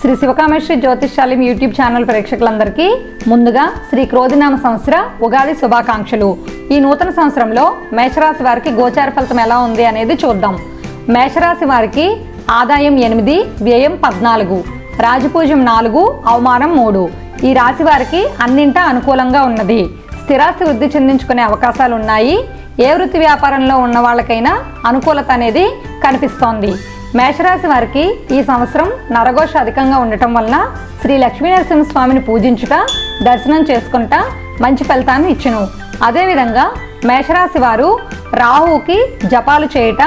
శ్రీ శివకామేశ్వరి జ్యోతిష్యాలయం YouTube channel ప్రేక్షకులందరికీ ముందుగా శ్రీ క్రోధినామ సంవత్సర ఉగాది శుభాకాంక్షలు. ఈ నూతన సంవత్సరంలో మేషరాశి వారికి గోచార ఫలితం ఎలా ఉంది అనేది చూద్దాం. మేషరాశి వారికి ఆదాయం 8, వ్యయం 14, రాజపూజ్యం 4, అవమానం 3. ఈ రాశి వారికి అన్నింటా అనుకూలంగా ఉన్నది. స్థిరాస్తి వృద్ధి చెందించుకునే అవకాశాలు ఉన్నాయి. ఏ వృత్తి వ్యాపారంలో ఉన్న వాళ్ళకైనా అనుకూలత అనేది కనిపిస్తోంది. మేషరాశి వారికి ఈ సంవత్సరం నరఘోష అధికంగా ఉండటం వలన శ్రీ లక్ష్మీనరసింహస్వామిని పూజించుట, దర్శనం చేసుకుంట మంచి ఫలితాన్ని ఇచ్చును. అదేవిధంగా మేషరాశి వారు రాహువుకి జపాలు చేయుట,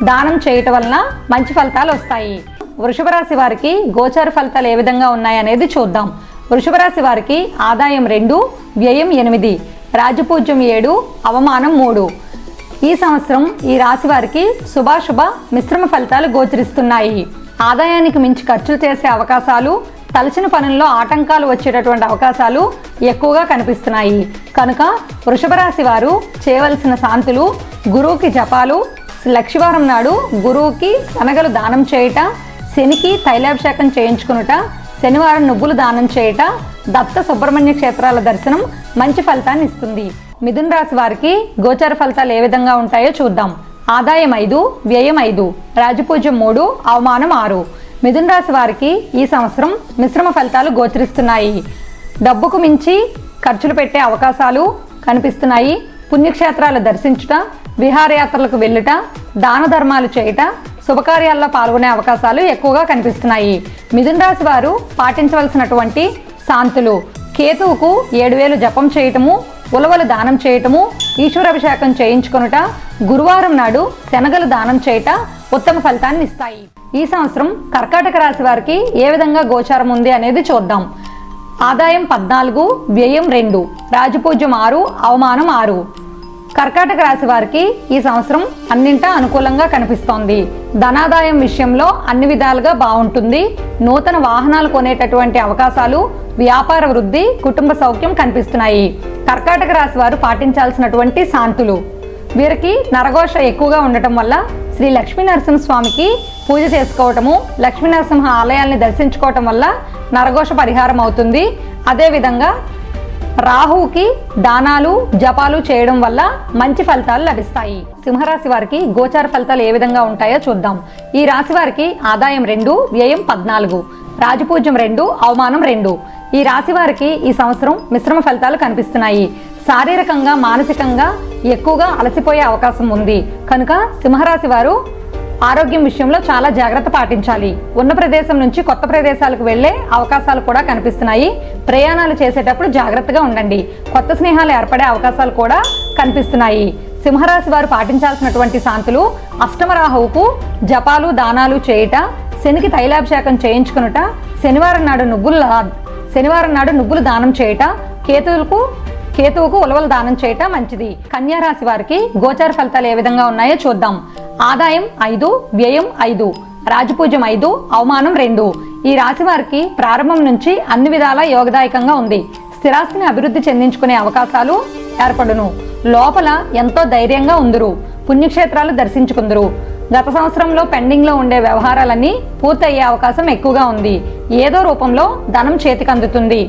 దానం చేయటం వలన మంచి ఫలితాలు వస్తాయి. వృషభ రాశి వారికి గోచార ఫలితాలు ఏ విధంగా ఉన్నాయనేది చూద్దాం. వృషభ రాశి వారికి ఆదాయం 2, వ్యయం 8, రాజపూజ్యం 7, అవమానం 3. ఈ సంవత్సరం ఈ రాశి వారికి శుభాశుభ మిశ్రమ ఫలితాలు గోచరిస్తున్నాయి. ఆదాయానికి మించి ఖర్చులు చేసే అవకాశాలు, తలచిన పనుల్లో ఆటంకాలు వచ్చేటటువంటి అవకాశాలు ఎక్కువగా కనిపిస్తున్నాయి. కనుక వృషభ రాశి వారు చేయవలసిన శాంతులు: గురువుకి జపాలు, లక్షవారం నాడు గురువుకి శనగలు దానం చేయుట, శనికి తైలాభిషేకం చేయించుకునుట, శనివారం నువ్వులు దానం చేయుట, దత్త సుబ్రహ్మణ్య క్షేత్రాల దర్శనం మంచి ఫలితాన్ని ఇస్తుంది. మిథున రాశి వారికి గోచార ఫలితాలు ఏ విధంగా ఉంటాయో చూద్దాం. ఆదాయం 5, వ్యయం 5, రాజపూజ్యం 3, అవమానం 6. మిథున రాశి వారికి ఈ సంవత్సరం మిశ్రమ ఫలితాలు గోచరిస్తున్నాయి. డబ్బుకు మించి ఖర్చులు పెట్టే అవకాశాలు కనిపిస్తున్నాయి. పుణ్యక్షేత్రాలు దర్శించుట, విహారయాత్రలకు వెళ్ళుట, దాన ధర్మాలు చేయుట, శుభకార్యాల్లో పాల్గొనే అవకాశాలు ఎక్కువగా కనిపిస్తున్నాయి. మిథున రాశి వారు పాటించవలసినటువంటి శాంతులు: కేతువుకు 7000 జపం చేయటము, ఉలవలు దానం చేయటము, ఈశ్వరాభిషేకం చేయించుకొనుట, గురువారం నాడు శనగలు దానం చేయుట ఉత్తమ ఫలితాన్ని ఇస్తాయి. ఈ సంవత్సరం కర్కాటక రాశి వారికి ఏ విధంగా గోచారం ఉంది అనేది చూద్దాం. ఆదాయం 14, వ్యయం 2, రాజపూజ్యం 6, అవమానం 6. కర్కాటక రాశి వారికి ఈ సంవత్సరం అన్నింటా అనుకూలంగా కనిపిస్తోంది. ధనాదాయం విషయంలో అన్ని విధాలుగా బాగుంటుంది. నూతన వాహనాలు కొనేటటువంటి అవకాశాలు, వ్యాపార వృద్ధి, కుటుంబ సౌఖ్యం కనిపిస్తున్నాయి. కర్కాటక రాశి వారు పాటించాల్సినటువంటి శాంతులు: వీరికి నరఘోష ఎక్కువగా ఉండటం వల్ల శ్రీ లక్ష్మీనరసింహస్వామికి పూజ చేసుకోవటము, లక్ష్మీనరసింహ ఆలయాల్ని దర్శించుకోవటం వల్ల నరఘోష పరిహారం అవుతుంది. అదేవిధంగా రాహువుకి దానాలు, జపాలు చేయడం వల్ల మంచి ఫలితాలు లభిస్తాయి. సింహరాశి వారికి గోచార ఫలితాలు ఏ విధంగా ఉంటాయో చూద్దాం. ఈ రాశి వారికి ఆదాయం 2, వ్యయం 14, రాజపూజ్యం 2, అవమానం 2. ఈ రాశి వారికి ఈ సంవత్సరం మిశ్రమ ఫలితాలు కనిపిస్తున్నాయి. శారీరకంగా, మానసికంగా ఎక్కువగా అలసిపోయే అవకాశం ఉంది. కనుక సింహరాశి వారు ఆరోగ్యం విషయంలో చాలా జాగ్రత్త పాటించాలి. ఉన్న ప్రదేశం నుంచి కొత్త ప్రదేశాలకు వెళ్లే అవకాశాలు కూడా కనిపిస్తున్నాయి. ప్రయాణాలు చేసేటప్పుడు జాగ్రత్తగా ఉండండి. కొత్త స్నేహాలు ఏర్పడే అవకాశాలు కూడా కనిపిస్తున్నాయి. సింహరాశి వారు పాటించాల్సినటువంటి శాంతులు: అష్టమ రాహువుకు జపాలు, దానాలు చేయుట, శనికి తైలాభిషేకం చేయించుకునుట, శనివారం నాడు నువ్వులు దానం చేయుట, కేతువుకు ఉలవలు దానం చేయటం మంచిది. కన్యా రాశి వారికి గోచార ఫలితాలు ఏ విధంగా ఉన్నాయో చూద్దాం. ఆదాయం 5, వ్యయం 5, రాజపూజ్యం 5, అవమానం 2. ఈ రాశి వారికి ప్రారంభం నుంచి అన్ని విధాలా యోగదాయకంగా ఉంది. స్థిరాస్తిని అభివృద్ధి చెందించుకునే అవకాశాలు ఏర్పడును. లోపల ఎంతో ధైర్యంగా ఉందురు. పుణ్యక్షేత్రాలు దర్శించుకుందరు. గత సంవత్సరంలో పెండింగ్లో ఉండే వ్యవహారాలన్నీ పూర్తయ్యే అవకాశం ఎక్కువగా ఉంది. ఏదో రూపంలో ధనం చేతికి అందుతుంది.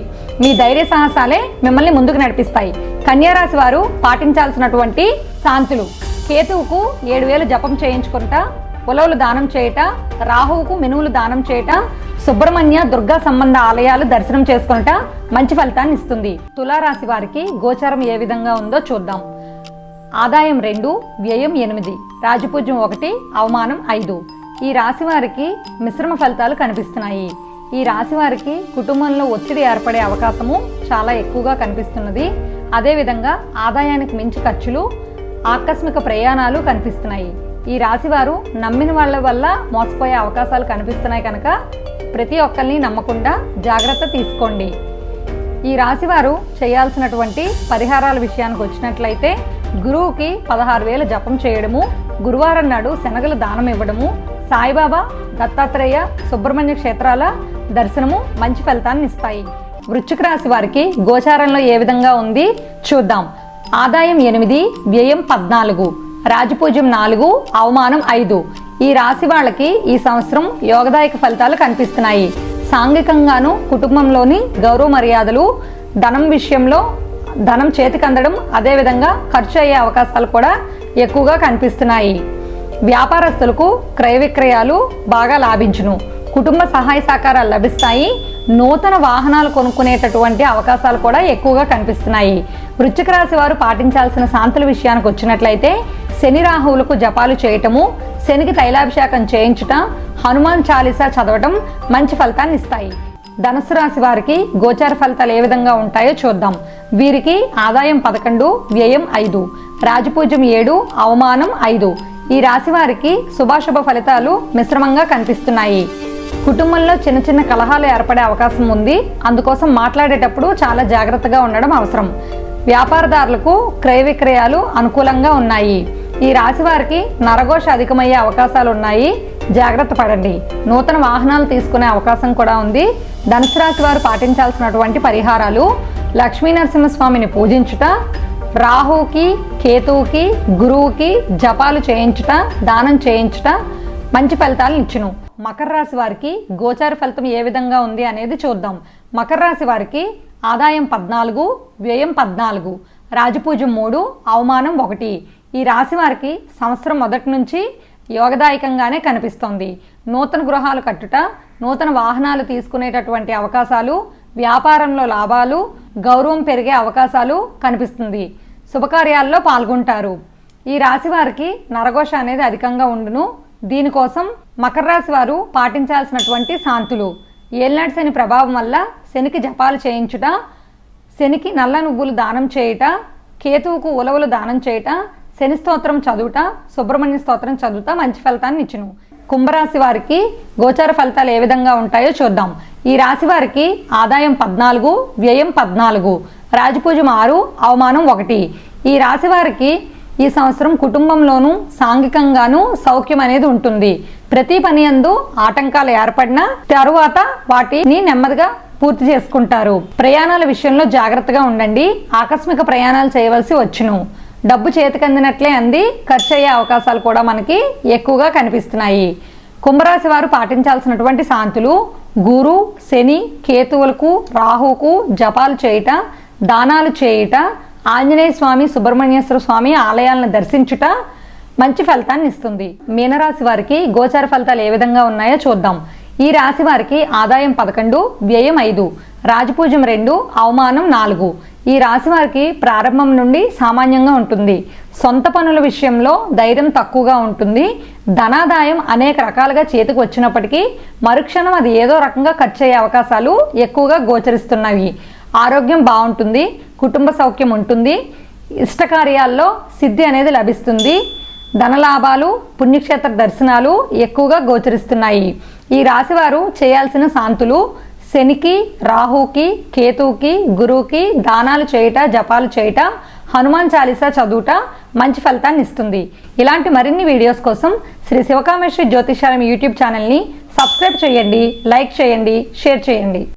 మీ ధైర్య సాహసాలే మిమ్మల్ని ముందుకు నడిపిస్తాయి. కన్యారాశి వారు పాటించాల్సినటువంటి శాంతులు: కేతువుకు 7000 జపం చేయించుకుంటా, ఉలవలు దానం చేయుట, రాహువుకు మినువులు దానం చేయుట, సుబ్రహ్మణ్య, దుర్గా సంబంధ ఆలయాలు దర్శనం చేసుకునుట మంచి ఫలితాన్ని ఇస్తుంది. తులారాశి వారికి గోచారం ఏ విధంగా ఉందో చూద్దాం. ఆదాయం 2, వ్యయం 8, రాజపూజ్యం 1, అవమానం 5. ఈ రాశి వారికి మిశ్రమ ఫలితాలు కనిపిస్తున్నాయి. ఈ రాశి వారికి కుటుంబంలో ఒత్తిడి ఏర్పడే అవకాశము చాలా ఎక్కువగా కనిపిస్తున్నది. అదేవిధంగా ఆదాయానికి మించి ఖర్చులు, ఆకస్మిక ప్రయాణాలు కనిపిస్తున్నాయి. ఈ రాశి వారు నమ్మిన వాళ్ళ వల్ల మోసపోయే అవకాశాలు కనిపిస్తున్నాయి. కనుక ప్రతి ఒక్కరిని నమ్మకుండా జాగ్రత్త తీసుకోండి. ఈ రాశి వారు చేయాల్సినటువంటి పరిహారాల విషయానికి వచ్చినట్లయితే గురువుకి 16000 జపం చేయడము, గురువారం నాడు శనగలు దానం ఇవ్వడము, సాయిబాబా, దత్తాత్రేయ, సుబ్రహ్మణ్య క్షేత్రాల దర్శనము మంచి ఫలితాన్ని ఇస్తాయి. వృశ్చిక రాశి వారికి గోచారంలో ఏ విధంగా ఉంది చూద్దాం. ఆదాయం 8, వ్యయం 14, రాజపూజ్యం 4, అవమానం 5. ఈ రాశి వాళ్ళకి ఈ సంవత్సరం యోగదాయక ఫలితాలు కనిపిస్తున్నాయి. సాంఘికంగాను కుటుంబంలోని గౌరవ మర్యాదలు, ధనం విషయంలో ధనం చేతికి అందడం, అదేవిధంగా ఖర్చు అయ్యే అవకాశాలు కూడా ఎక్కువగా కనిపిస్తున్నాయి. వ్యాపారస్తులకు క్రయ విక్రయాలు బాగా లాభించును. కుటుంబ సహాయ సహకారాలు లభిస్తాయి. నూతన వాహనాలు కొనుక్కునేటటువంటి అవకాశాలు కూడా ఎక్కువగా కనిపిస్తున్నాయి. వృశ్చిక రాశి వారు పాటించాల్సిన శాంతుల విషయానికి వచ్చినట్లయితే శని రాహువులకు జపాలు చేయటము, శనికి తైలాభిషేకం చేయించుట, హనుమాన్ చాలీసా చదవటం మంచి ఫలితాన్ని ఇస్తాయి. ధనుసు రాశి వారికి గోచార ఫలితాలు ఏ విధంగా ఉంటాయో చూద్దాం. వీరికి ఆదాయం 11, వ్యయం 5, రాజపూజ్యం 7, అవమానం 5. ఈ రాశి వారికి శుభాశుభ ఫలితాలు మిశ్రమంగా కనిపిస్తున్నాయి. కుటుంబంలో చిన్న చిన్న కలహాలు ఏర్పడే అవకాశం ఉంది. అందుకోసం మాట్లాడేటప్పుడు చాలా జాగ్రత్తగా ఉండడం అవసరం. వ్యాపారదారులకు క్రయ విక్రయాలు అనుకూలంగా ఉన్నాయి. ఈ రాశి వారికి నరఘోష అధికమయ్యే అవకాశాలు ఉన్నాయి. జాగ్రత్త పడండి. నూతన వాహనాలు తీసుకునే అవకాశం కూడా ఉంది. ధనుసు రాశి వారు పాటించాల్సినటువంటి పరిహారాలు: లక్ష్మీ నరసింహస్వామిని పూజించుట, రాహుకి, కేతువుకి, గురువుకి జపాలు చేయించుట, దానం చేయించుట మంచి ఫలితాలను ఇచ్చును. మకర రాశి వారికి గోచార ఫలితం ఏ విధంగా ఉంది అనేది చూద్దాం. మకర రాశి వారికి ఆదాయం 14, వ్యయం 14, రాజపూజ్యం 3, అవమానం 1. ఈ రాశి వారికి సంవత్సరం మొదటి నుంచి యోగదాయకంగానే కనిపిస్తోంది. నూతన గృహాలు కట్టుట, నూతన వాహనాలు తీసుకునేటటువంటి అవకాశాలు, వ్యాపారంలో లాభాలు, గౌరవం పెరిగే అవకాశాలు కనిపిస్తుంది. శుభకార్యాల్లో పాల్గొంటారు. ఈ రాశి వారికి నరఘోష అనేది అధికంగా ఉండును. దీనికోసం మకర రాశి వారు పాటించాల్సినటువంటి శాంతులు: ఏలినాటి శని ప్రభావం వల్ల శనికి జపాలు చేయించుట, శనికి నల్ల నువ్వులు దానం చేయుట, కేతువుకు ఉలవలు దానం చేయుట, శని స్తోత్రం చదువుట, సుబ్రహ్మణ్య స్తోత్రం చదువుట మంచి ఫలితాన్ని ఇచ్చును. కుంభరాశి వారికి గోచార ఫలితాలు ఏ విధంగా ఉంటాయో చూద్దాం. ఈ రాశి వారికి ఆదాయం 14, వ్యయం 14, రాజపూజ్యం 6, అవమానం 1. ఈ రాశి వారికి ఈ సంవత్సరం కుటుంబంలోనూ సాంఘికంగానూ సౌఖ్యం అనేది ఉంటుంది. ప్రతి పని యందు ఆటంకాలు ఏర్పడినా తరువాత వాటిని నెమ్మదిగా పూర్తి చేసుకుంటారు. ప్రయాణాల విషయంలో జాగ్రత్తగా ఉండండి. ఆకస్మిక ప్రయాణాలు చేయవలసి వచ్చును. డబ్బు చేతికందినట్లే అంది ఖర్చు అయ్యే అవకాశాలు కూడా మనకి ఎక్కువగా కనిపిస్తున్నాయి. కుంభరాశి వారు పాటించాల్సినటువంటి శాంతులు: గురు, శని, కేతువులకు, రాహువుకు జపాలు చేయుట, దానాలు చేయుట, ఆంజనేయ స్వామి, సుబ్రహ్మణ్యేశ్వర స్వామి ఆలయాలను దర్శించుట మంచి ఫలితాన్ని ఇస్తుంది. మీనరాశి వారికి గోచార ఫలితాలు ఏ విధంగా ఉన్నాయో చూద్దాం. ఈ రాశి వారికి ఆదాయం 11, వ్యయం 5, రాజపూజ్యం 2, అవమానం 4. ఈ రాశి వారికి ప్రారంభం నుండి సామాన్యంగా ఉంటుంది. సొంత పనుల విషయంలో ధైర్యం తక్కువగా ఉంటుంది. ధనాదాయం అనేక రకాలుగా చేతికి వచ్చినప్పటికీ మరుక్షణం అది ఏదో రకంగా ఖర్చు అయ్యే అవకాశాలు ఎక్కువగా గోచరిస్తున్నవి. ఆరోగ్యం బాగుంటుంది. కుటుంబ సౌఖ్యం ఉంటుంది. ఇష్టకార్యాల్లో సిద్ధి అనేది లభిస్తుంది. ధనలాభాలు, పుణ్యక్షేత్ర దర్శనాలు ఎక్కువగా గోచరిస్తున్నాయి. ఈ రాశివారు చేయాల్సిన శాంతులు: శనికి, రాహుకి, కేతువుకి, గురువుకి దానాలు చేయుట, జపాలు చేయుట, హనుమాన్ చాలీసా చదువుట మంచి ఫలితాన్ని ఇస్తుంది. ఇలాంటి మరిన్ని వీడియోస్ కోసం శ్రీ శివకామేశ్వరి జ్యోతిషాలయం యూట్యూబ్ ఛానల్ని సబ్స్క్రైబ్ చేయండి, లైక్ చేయండి, షేర్ చేయండి.